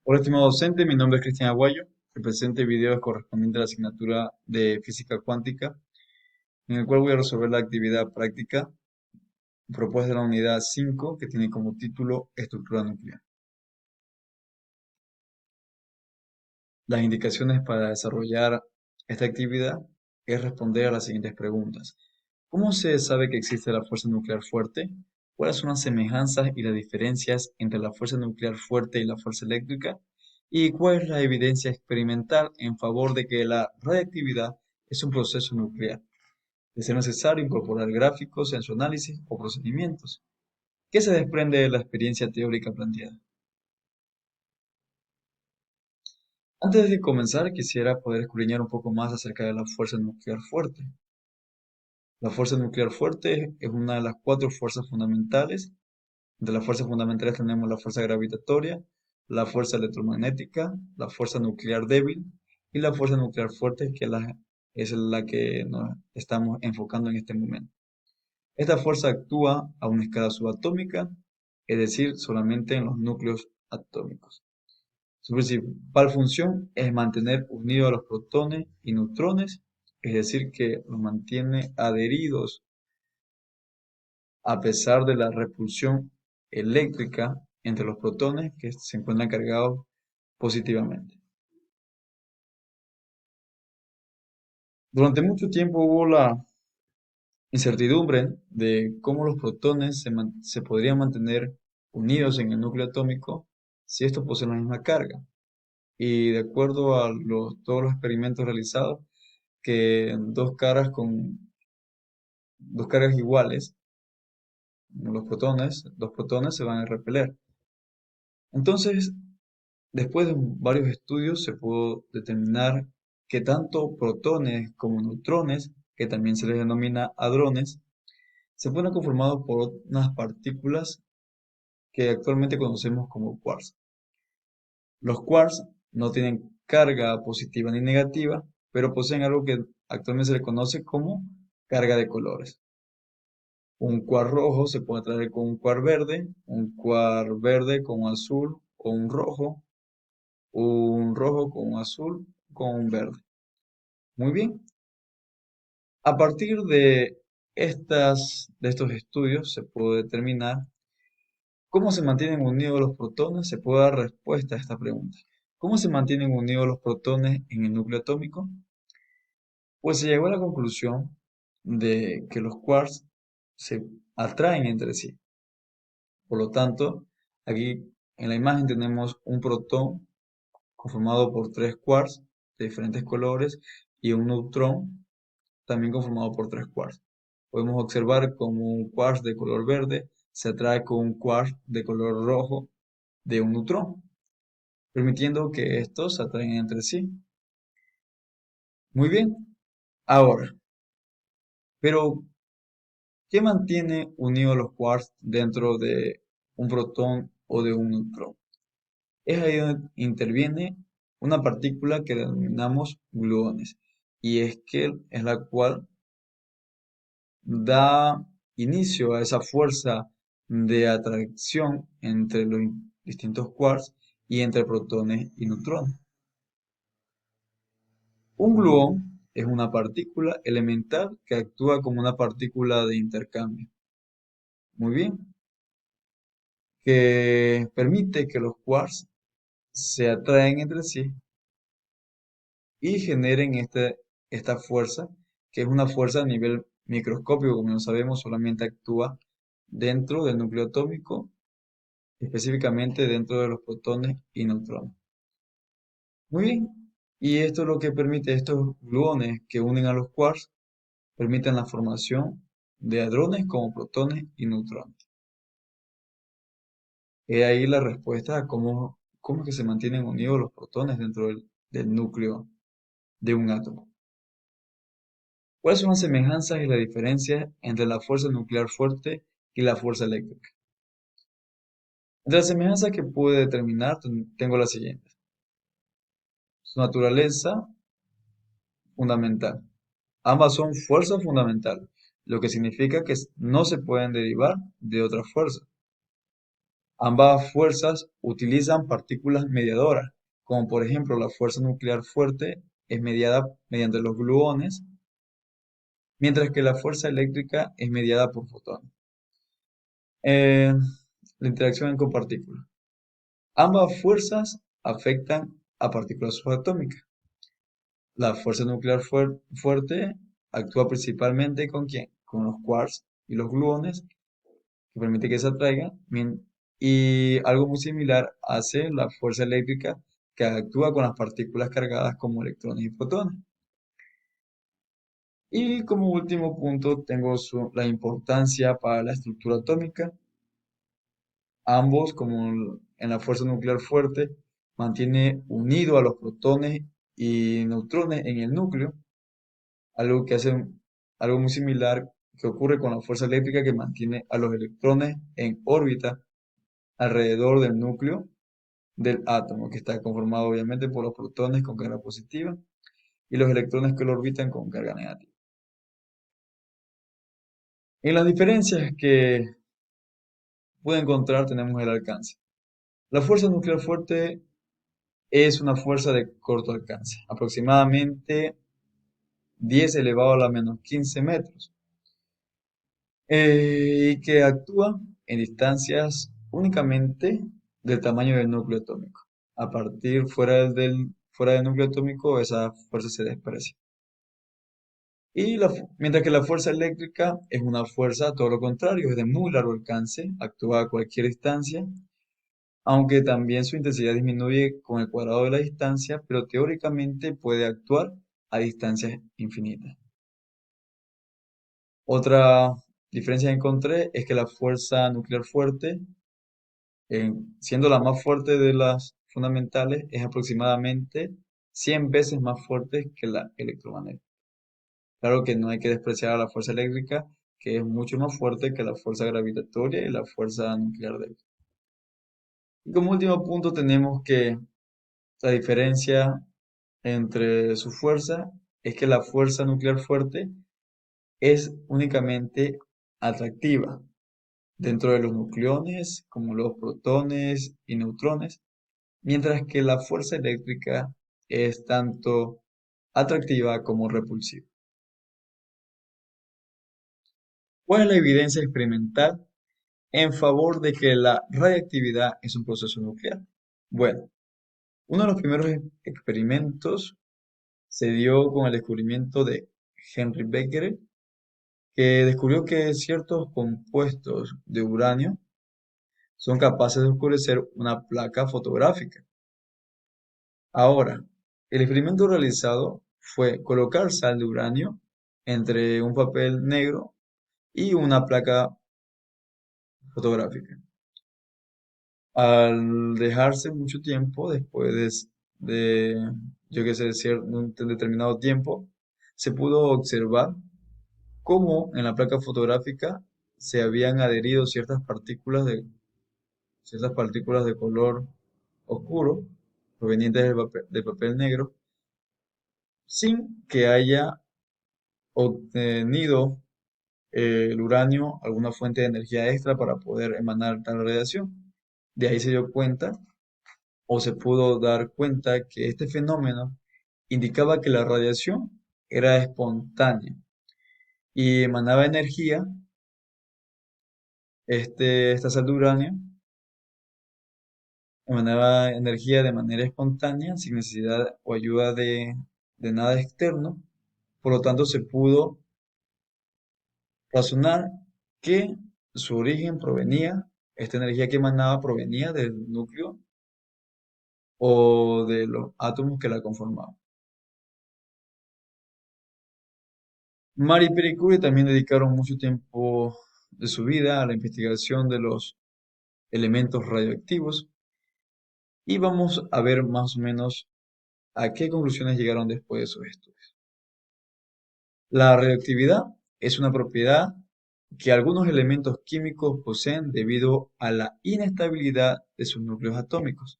Hola, estimado docente, mi nombre es Cristian Aguayo. El presente video es correspondiente a la asignatura de Física Cuántica, en el cual voy a resolver la actividad práctica propuesta de la unidad 5, que tiene como título Estructura nuclear. Las indicaciones para desarrollar esta actividad es responder a las siguientes preguntas. ¿Cómo se sabe que existe la fuerza nuclear fuerte? ¿Cuáles son las semejanzas y las diferencias entre la fuerza nuclear fuerte y la fuerza eléctrica? ¿Y cuál es la evidencia experimental en favor de que la radiactividad es un proceso nuclear? De ser necesario incorporar gráficos en su análisis o procedimientos. ¿Qué se desprende de la experiencia teórica planteada? Antes de comenzar, quisiera poder escudriñar un poco más acerca de la fuerza nuclear fuerte. La fuerza nuclear fuerte es una de las cuatro fuerzas fundamentales. De las fuerzas fundamentales tenemos la fuerza gravitatoria, la fuerza electromagnética, la fuerza nuclear débil y la fuerza nuclear fuerte, es la que nos estamos enfocando en este momento. Esta fuerza actúa a una escala subatómica, es decir, solamente en los núcleos atómicos. Su principal función es mantener unidos a los protones y neutrones, es decir, que los mantiene adheridos a pesar de la repulsión eléctrica entre los protones que se encuentran cargados positivamente. Durante mucho tiempo hubo la incertidumbre de cómo los protones se podrían mantener unidos en el núcleo atómico si estos poseen la misma carga. Y de acuerdo a todos los experimentos realizados, que dos cargas iguales, dos protones se van a repeler. Entonces, después de varios estudios se pudo determinar que tanto protones como neutrones, que también se les denomina hadrones, se fueron conformados por unas partículas que actualmente conocemos como quarks. Los quarks no tienen carga positiva ni negativa, pero poseen algo que actualmente se le conoce como carga de colores. Un quark rojo se puede atraer con un quark verde con un azul o un rojo con un azul con un verde. Muy bien. A partir de estos estudios se puede determinar cómo se mantienen unidos los protones. Se puede dar respuesta a esta pregunta. ¿Cómo se mantienen unidos los protones en el núcleo atómico? Pues se llegó a la conclusión de que los quarks se atraen entre sí. Por lo tanto, aquí en la imagen tenemos un protón conformado por tres quarks de diferentes colores y un neutrón también conformado por tres quarks. Podemos observar como un quark de color verde se atrae con un quark de color rojo de un neutrón, permitiendo que estos se atraen entre sí. Muy bien. Ahora, pero ¿qué mantiene unidos los quarks dentro de un protón o de un neutrón? Es ahí donde interviene una partícula que denominamos gluones, y es la cual da inicio a esa fuerza de atracción entre los distintos quarks y entre protones y neutrones. Un gluón es una partícula elemental que actúa como una partícula de intercambio. Muy bien, que permite que los quarks se atraen entre sí y generen esta fuerza, que es una fuerza a nivel microscópico, como no sabemos, solamente actúa dentro del núcleo atómico, específicamente dentro de los protones y neutrones. Muy bien, y esto es lo que permite, estos gluones que unen a los quarks, permiten la formación de hadrones como protones y neutrones. He ahí la respuesta a cómo es que se mantienen unidos los protones dentro del núcleo de un átomo. ¿Cuáles son las semejanzas y las diferencias entre la fuerza nuclear fuerte y la fuerza eléctrica? Entre las semejanzas que pude determinar, tengo las siguientes. Su naturaleza fundamental. Ambas son fuerzas fundamentales, lo que significa que no se pueden derivar de otra fuerza. Ambas fuerzas utilizan partículas mediadoras, como por ejemplo la fuerza nuclear fuerte es mediada mediante los gluones, mientras que la fuerza eléctrica es mediada por fotones. Eh, la interacción con partículas. Ambas fuerzas afectan a partículas subatómicas. La fuerza nuclear fuerte actúa principalmente ¿con quién? Con los quarks y los gluones, que permite que se atraigan. Y algo muy similar hace la fuerza eléctrica, que actúa con las partículas cargadas como electrones y protones. Y como último punto tengo la importancia para la estructura atómica. Ambos, como en la fuerza nuclear fuerte, mantiene unido a los protones y neutrones en el núcleo, algo que hace algo muy similar que ocurre con la fuerza eléctrica, que mantiene a los electrones en órbita alrededor del núcleo del átomo, que está conformado obviamente por los protones con carga positiva y los electrones que lo orbitan con carga negativa. En las diferencias que pude encontrar tenemos el alcance. La fuerza nuclear fuerte es una fuerza de corto alcance, aproximadamente 10 elevado a la menos 15 metros, y que actúa en distancias únicamente del tamaño del núcleo atómico. A partir fuera del núcleo atómico, esa fuerza se desprecia. Mientras que la fuerza eléctrica es una fuerza, todo lo contrario, es de muy largo alcance, actúa a cualquier distancia, aunque también su intensidad disminuye con el cuadrado de la distancia, pero teóricamente puede actuar a distancias infinitas. Otra diferencia que encontré es que la fuerza nuclear fuerte, siendo la más fuerte de las fundamentales, es aproximadamente 100 veces más fuerte que la electromagnética. Claro que no hay que despreciar a la fuerza eléctrica, que es mucho más fuerte que la fuerza gravitatoria y la fuerza nuclear débil. Y como último punto tenemos que la diferencia entre su fuerza es que la fuerza nuclear fuerte es únicamente atractiva dentro de los nucleones, como los protones y neutrones, mientras que la fuerza eléctrica es tanto atractiva como repulsiva. ¿Cuál es la evidencia experimental en favor de que la radiactividad es un proceso nuclear? Bueno, uno de los primeros experimentos se dio con el descubrimiento de Henry Becquerel, que descubrió que ciertos compuestos de uranio son capaces de oscurecer una placa fotográfica. Ahora, el experimento realizado fue colocar sal de uranio entre un papel negro y una placa fotográfica. Al dejarse mucho tiempo, después yo qué sé, un determinado tiempo, se pudo observar cómo en la placa fotográfica se habían adherido ciertas partículas de color oscuro provenientes del papel negro, sin que haya obtenido el uranio alguna fuente de energía extra para poder emanar tal radiación. De ahí se dio cuenta, o se pudo dar cuenta, que este fenómeno indicaba que la radiación era espontánea y emanaba energía, esta sal de uranio emanaba energía de manera espontánea, sin necesidad o ayuda de nada externo. Por lo tanto, se pudo razonar que su origen provenía, esta energía que emanaba provenía del núcleo o de los átomos que la conformaban. Marie y Marie Curie también dedicaron mucho tiempo de su vida a la investigación de los elementos radioactivos, y vamos a ver más o menos a qué conclusiones llegaron después de sus estudios. La radioactividad es una propiedad que algunos elementos químicos poseen debido a la inestabilidad de sus núcleos atómicos.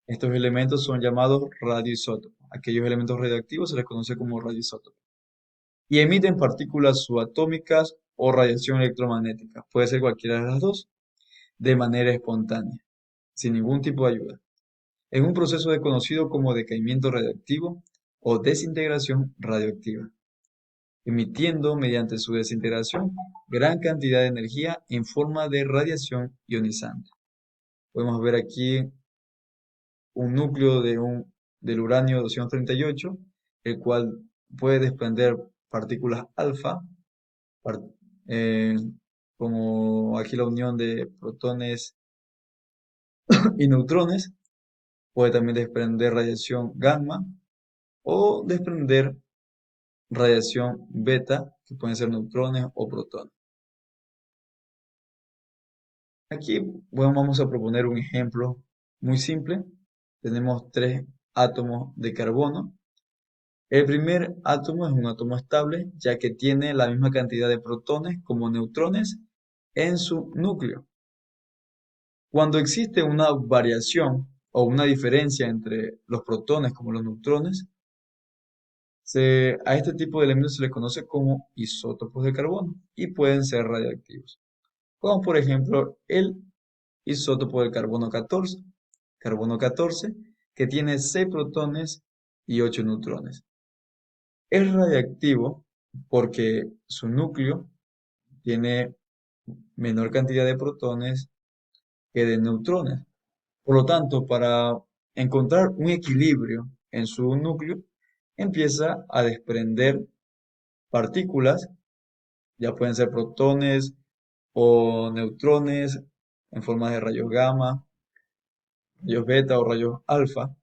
Estos elementos son llamados radioisótopos. Aquellos elementos radioactivos se les conoce como radioisótopos. Y emiten partículas subatómicas o radiación electromagnética. Puede ser cualquiera de las dos. de manera espontánea, sin ningún tipo de ayuda, en un proceso conocido como decaimiento radiactivo o desintegración radioactiva, emitiendo mediante su desintegración gran cantidad de energía en forma de radiación ionizante. Podemos ver aquí un núcleo del uranio 238, el cual puede desprender partículas alfa, par- eh, como aquí la unión de protones y neutrones, puede también desprender radiación gamma o desprender radiación beta, que pueden ser neutrones o protones. Aquí, bueno, vamos a proponer un ejemplo muy simple. Tenemos tres átomos de carbono. El primer átomo es un átomo estable, ya que tiene la misma cantidad de protones como neutrones en su núcleo. Cuando existe una variación o una diferencia entre los protones como los neutrones, a este tipo de elementos se les conoce como isótopos de carbono y pueden ser radiactivos, como por ejemplo el isótopo del carbono 14, que tiene 6 protones y 8 neutrones. Es radiactivo porque su núcleo tiene menor cantidad de protones que de neutrones. Por lo tanto, para encontrar un equilibrio en su núcleo, empieza a desprender partículas, ya pueden ser protones o neutrones en forma de rayos gamma, rayos beta o rayos alfa,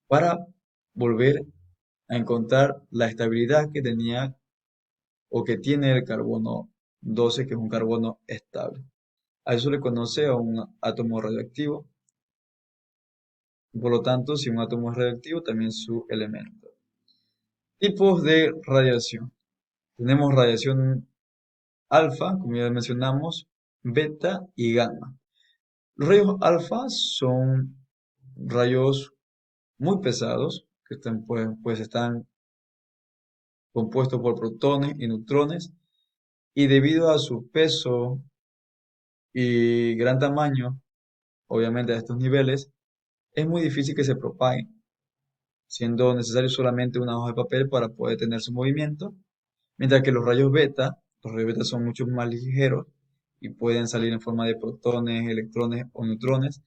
para volver a encontrar la estabilidad que tenía o que tiene el carbono 12, que es un carbono estable. A eso le conoce a un átomo radioactivo. Por lo tanto, si un átomo es radioactivo, también su elemento. Tipos de radiación. Tenemos radiación alfa, como ya mencionamos, beta y gamma. Los rayos alfa son rayos muy pesados, que están compuestos por protones y neutrones, y debido a su peso y gran tamaño, obviamente a estos niveles, es muy difícil que se propaguen, siendo necesario solamente una hoja de papel para poder tener su movimiento, mientras que los rayos beta son mucho más ligeros y pueden salir en forma de protones, electrones o neutrones,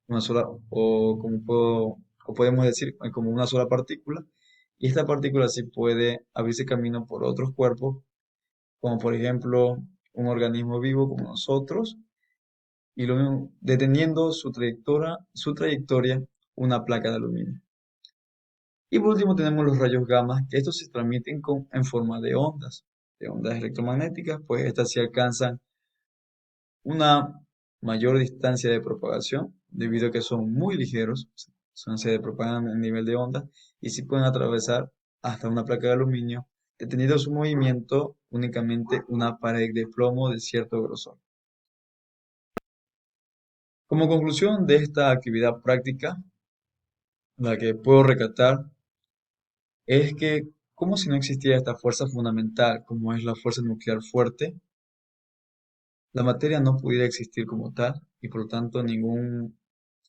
una sola, o podemos decir como una sola partícula, y esta partícula sí puede abrirse camino por otros cuerpos, como por ejemplo un organismo vivo como nosotros, y deteniendo su trayectoria una placa de aluminio. Y por último tenemos los rayos gamma, que estos se transmiten en forma de ondas electromagnéticas, pues estas sí alcanzan una mayor distancia de propagación, debido a que son muy ligeros, se propagan a nivel de onda y sí pueden atravesar hasta una placa de aluminio, deteniendo su movimiento únicamente una pared de plomo de cierto grosor. Como conclusión de esta actividad práctica, la que puedo recatar es que, como si no existiera esta fuerza fundamental como es la fuerza nuclear fuerte, la materia no pudiera existir como tal y por lo tanto ningún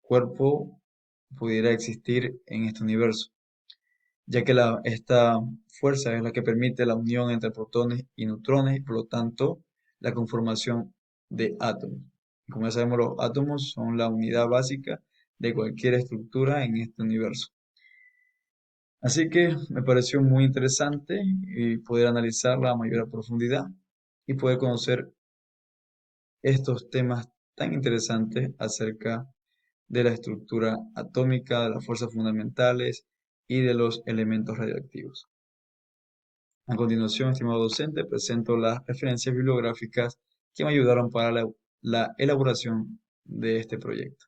cuerpo pudiera existir en este universo, ya que esta fuerza es la que permite la unión entre protones y neutrones y por lo tanto la conformación de átomos. Como ya sabemos, los átomos son la unidad básica de cualquier estructura en este universo. Así que me pareció muy interesante y poder analizarla a mayor profundidad y poder conocer estos temas tan interesantes acerca de la estructura atómica, de las fuerzas fundamentales y de los elementos radioactivos. A continuación, estimado docente, presento las referencias bibliográficas que me ayudaron para la elaboración de este proyecto.